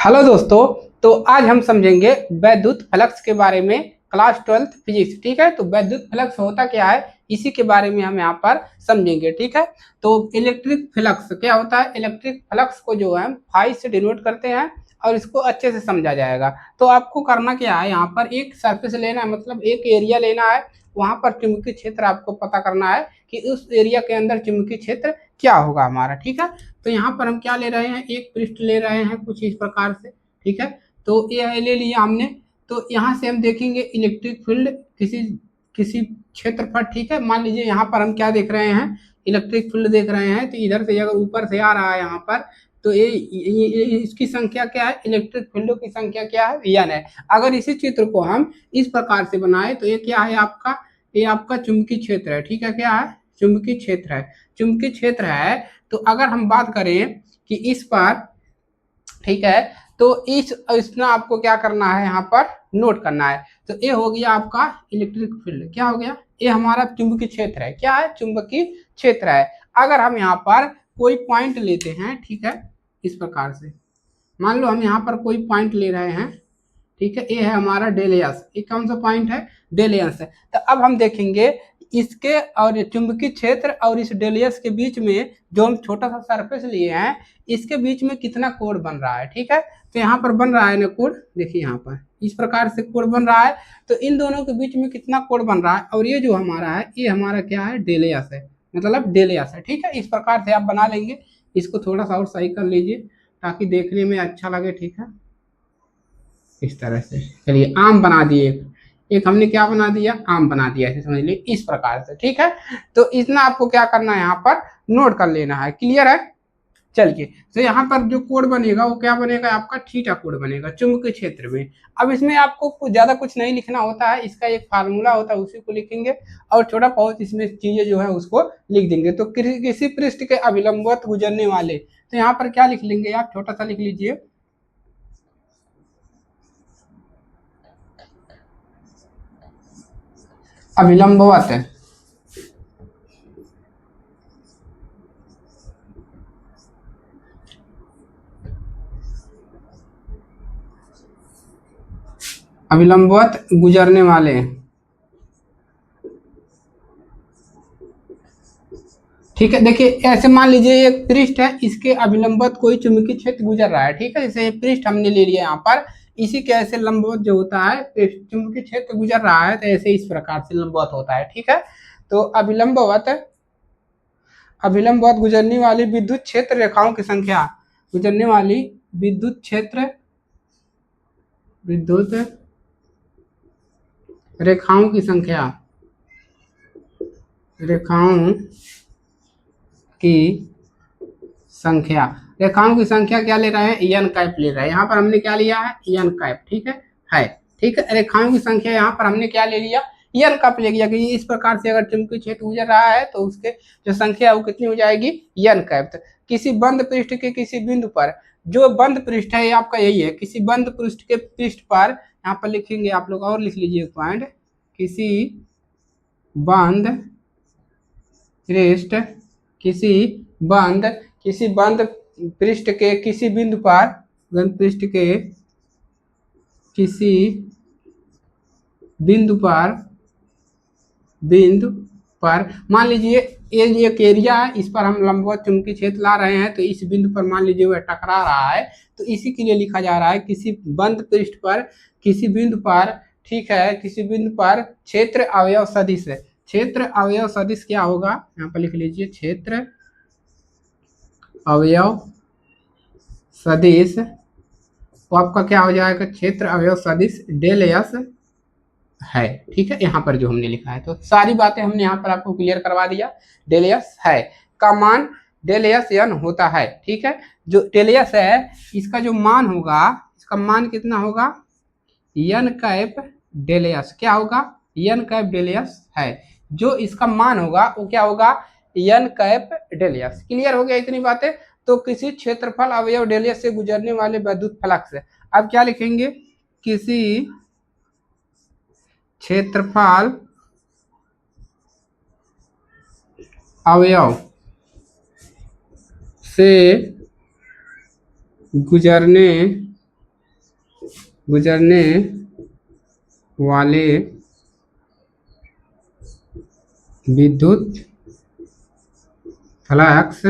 Hello दोस्तों। तो आज हम समझेंगे वैद्युत फ्लक्स के बारे में, क्लास 12th फिजिक्स। ठीक है, तो वैद्युत फ्लक्स होता क्या है इसी के बारे में हम यहाँ पर समझेंगे। ठीक है, तो इलेक्ट्रिक फ्लक्स क्या होता है। इलेक्ट्रिक फ्लक्स को जो है फाई से डिनोट करते हैं और इसको अच्छे से समझा जाएगा। तो आपको करना क्या है, यहाँ पर एक सरफेस लेना है, मतलब एक एरिया लेना है। वहां पर चुंबकीय क्षेत्र आपको पता करना है कि उस एरिया के अंदर चुंबकीय क्षेत्र क्या होगा हमारा। ठीक है, तो यहाँ पर हम क्या ले रहे हैं, एक पृष्ठ ले रहे हैं कुछ इस प्रकार से। ठीक है, तो ये ले लिया हमने। तो यहाँ से हम देखेंगे इलेक्ट्रिक फील्ड किसी किसी क्षेत्र पर। ठीक है, मान लीजिए यहाँ पर हम क्या देख रहे हैं, इलेक्ट्रिक फील्ड देख रहे हैं। तो इधर से अगर ऊपर से आ रहा है यहाँ पर, तो इसकी संख्या क्या है, इलेक्ट्रिक फील्डों की संख्या क्या है, n है। अगर इसी चित्र को हम इस प्रकार से बनाए तो ये क्या है आपका, ये आपका चुंबकीय क्षेत्र है। ठीक है, क्या है, चुंबकीय क्षेत्र है। चुंबकीय क्षेत्र है, तो अगर हम बात करें कि इस पर, ठीक है, तो इसमें आपको क्या करना है, यहाँ पर नोट करना है। तो ये हो गया आपका इलेक्ट्रिक फील्ड। क्या हो गया, ये हमारा चुंबकीय क्षेत्र है। क्या है, चुंबकीय क्षेत्र है। अगर हम यहाँ पर कोई पॉइंट लेते हैं, ठीक है, इस प्रकार से मान लो हम यहाँ पर कोई पॉइंट ले रहे हैं। ठीक है, ये है हमारा डेलियस। ये कौन सा पॉइंट है, डेलियस है। तो अब हम देखेंगे इसके और चुंबकीय क्षेत्र और इस डेलियस के बीच में जो हम छोटा सा सरफेस लिए हैं, इसके बीच में कितना कोण बन रहा है। ठीक है, तो यहाँ पर बन रहा है ना कोण, देखिए यहाँ पर इस प्रकार से कोण बन रहा है। तो इन दोनों के बीच में कितना कोण बन रहा है, और ये जो हमारा है, ये हमारा क्या है, डेलियस है, मतलब डेलियस है। ठीक है, इस प्रकार से आप बना लेंगे। इसको थोड़ा सा और सही कर लीजिए ताकि देखने में अच्छा लगे। ठीक है, इस तरह से चलिए आम बना दिए। एक हमने क्या बना दिया, आम बना दिया, ऐसे समझ लीजिए इस प्रकार से। ठीक है, तो इतना आपको क्या करना है, यहाँ पर नोट कर लेना है। क्लियर है, चलिए। तो यहाँ पर जो कोड बनेगा वो क्या बनेगा, आपका थीटा कोड बनेगा चुंबकीय क्षेत्र में। अब इसमें आपको ज्यादा कुछ नहीं लिखना होता है, इसका एक फार्मूला होता है, उसी को लिखेंगे और थोड़ा बहुत इसमें चीजें जो है उसको लिख देंगे। तो किसी पृष्ठ के अभिलंबवत गुजरने वाले, तो यहाँ पर क्या लिख लेंगे आप, छोटा सा लिख लीजिए, अभिलंबवत है। अभिलंबवत गुजरने वाले, ठीक है। देखिए ऐसे मान लीजिए एक पृष्ठ है, इसके अभिलंबवत कोई चुंबकीय क्षेत्र गुजर रहा है। ठीक है, जैसे ये पृष्ठ हमने ले लिया यहाँ पर, इसी के ऐसे लंबवत जो होता है, चुंबकीय क्षेत्र गुजर रहा है, तो ऐसे इस प्रकार से लंबवत होता है। ठीक है, तो अभिलंबवत, अभिलंबवत गुजरने वाली विद्युत क्षेत्र रेखाओं की संख्या, गुजरने वाली विद्युत क्षेत्र, विद्युत रेखाओं की संख्या, रेखाओं की संख्या, रेखाओं की संख्या क्या ले रहे हैं, एन कैप ले रहे हैं। यहाँ पर हमने क्या लिया है, एन कैप। ठीक है, ठीक है। रेखाओं की संख्या यहाँ पर हमने क्या ले लिया, एन कैप ले लिया कि इस प्रकार से अगर चुंबकीय क्षेत्र गुजर रहा है तो उसके जो संख्या है वो कितनी हो जाएगी, एन कैप। किसी बंद पृष्ठ के किसी बिंदु पर, जो बंद पृष्ठ है ये आपका यही है, किसी बंद पृष्ठ के पृष्ठ पर, यहाँ पर लिखेंगे आप लोग और लिख लीजिए पॉइंट, किसी बंद पृष्ठ, किसी बंद, किसी बंद पृष्ठ के किसी बिंदु पर, बंद पृष्ठ के किसी बिंदु पर, बिंदु पर मान लीजिए ये एक एरिया है, इस पर हम लंबवत चुंबकीय क्षेत्र ला रहे हैं, तो इस बिंदु पर मान लीजिए वह टकरा रहा है, तो इसी के लिए लिखा जा रहा है किसी बंद पृष्ठ पर किसी बिंदु पर। ठीक है, किसी बिंदु पर क्षेत्र अवयव सदिश, क्षेत्र अवयव सदिश क्या होगा, यहाँ पर लिख लीजिए, क्षेत्र अवयव सदिश, तो आपका क्या हो जाएगा, क्षेत्र अवयव सदिश डेल एस है। ठीक है, यहाँ पर जो हमने लिखा है, तो सारी बातें हमने यहाँ पर आपको क्लियर करवा दिया। डेल एस है का मान डेल एस एन होता है। ठीक है, जो डेल एस है इसका जो मान होगा, इसका मान कितना होगा, एन कैप डेल एस, क्या होगा, एन कैप डेल एस है। जो इसका मान होगा वो क्या होगा, n cap del S. Clear हो गया इतनी बातें। तो किसी क्षेत्रफल अवयव डेल एस से गुजरने वाले विद्युत फ्लक्स, अब क्या लिखेंगे, किसी क्षेत्रफल अवयव से गुजरने गुजरने वाले विद्युत फ्लक्स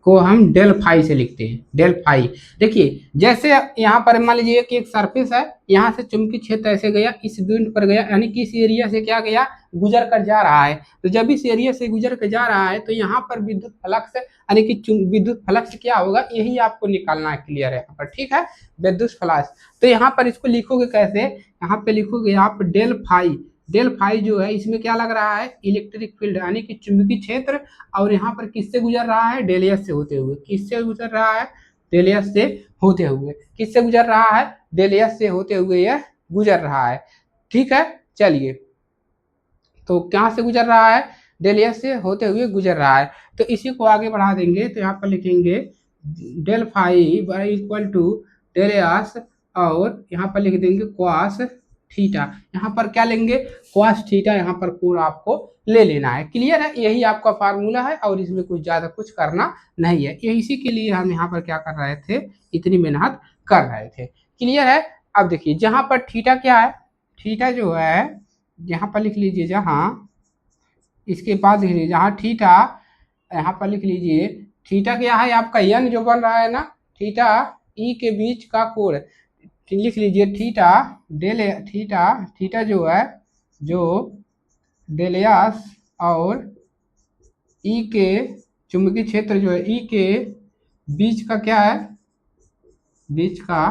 को हम डेल फाई से लिखते हैं। डेल फाई, देखिए जैसे यहाँ पर मान लीजिए कि एक सरफेस है, यहाँ से चुंबकीय क्षेत्र ऐसे गया, इस बिंदु पर गया, यानी कि इस एरिया से क्या गया, गुजर कर जा रहा है। तो जब इस एरिया से गुजर कर जा रहा है तो यहाँ पर विद्युत फ्लक्स यानी कि विद्युत फ्लक्स क्या होगा, यही आपको निकालना है। क्लियर है यहाँ पर, ठीक है, विद्युत फ्लक्स। तो यहाँ पर इसको लिखोगे कैसे, यहाँ पे लिखोगे आप डेल फाई। डेल फाई जो है इसमें क्या लग रहा है, इलेक्ट्रिक फील्ड यानी कि चुंबकीय क्षेत्र, और यहाँ पर किससे गुजर रहा है, डेलियस से होते हुए। किससे गुजर रहा है, डेलियस से होते हुए। किससे गुजर रहा है, डेलियस से होते हुए यह गुजर रहा है। ठीक है, चलिए, तो कहाँ से गुजर रहा है, डेलियस से होते हुए गुजर रहा है। तो इसी को आगे बढ़ा देंगे, तो यहाँ पर लिखेंगे डेल फाई इक्वल टू डेलियस, और यहाँ पर लिख देंगे क्वास थीटा। यहाँ पर क्या लेंगे, क्वास थीटा, यहाँ पर कोण आपको ले लेना है। क्लियर है, यही आपका फार्मूला है और इसमें कुछ ज्यादा कुछ करना नहीं है। ये इसी के लिए हम यहाँ पर क्या कर रहे थे, इतनी मेहनत कर रहे थे। क्लियर है। अब देखिए जहाँ पर थीटा क्या है, थीटा जो है यहाँ पर लिख लीजिए, जहाँ इसके बाद लिख लीजिए जहाँ थीटा, यहाँ पर लिख लीजिए थीटा क्या है आपका, यन जो बन रहा है ना, थीटा ई के बीच का कोण, लिख लीजिए थीटा डेल, थीटा थीटा जो है, जो डेलियस और ई के चुंबकीय क्षेत्र जो है, ई के बीच का क्या है, बीच का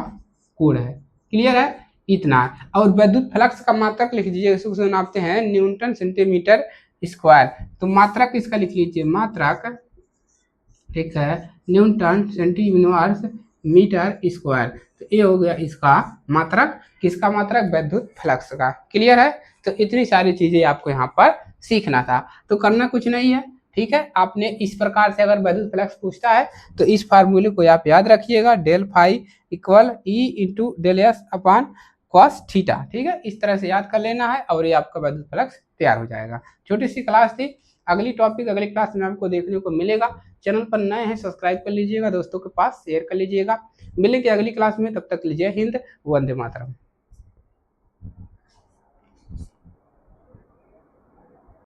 कोण है। क्लियर है, इतना। और विद्युत फ्लक्स का मात्रक लिख दीजिए, इसको नापते हैं न्यूटन सेंटीमीटर स्क्वायर। तो मात्रक इसका लिख लीजिए, मात्रक, ठीक है, न्यूटन सेंटीमीटर मीटर स्क्वायर। तो ये हो गया इसका मात्रक, किसका मात्रक, विद्युत फ्लक्स का। क्लियर है। तो इतनी सारी चीजें आपको यहाँ पर सीखना था, तो करना कुछ नहीं है। ठीक है, आपने इस प्रकार से अगर विद्युत फ्लक्स पूछता है तो इस फार्मूले को आप याद रखिएगा, del phi equal E into del S upon cos theta. ठीक है, इस तरह से याद कर लेना है और ये आपका विद्युत फ्लक्स तैयार हो जाएगा। छोटी सी क्लास थी, अगली टॉपिक अगली क्लास में आपको देखने को मिलेगा। चैनल पर नए हैं सब्सक्राइब कर लीजिएगा, दोस्तों के पास शेयर कर लीजिएगा। मिलेंगे अगली क्लास में, तब तक लीजिए हिंद, वंदे मातरम।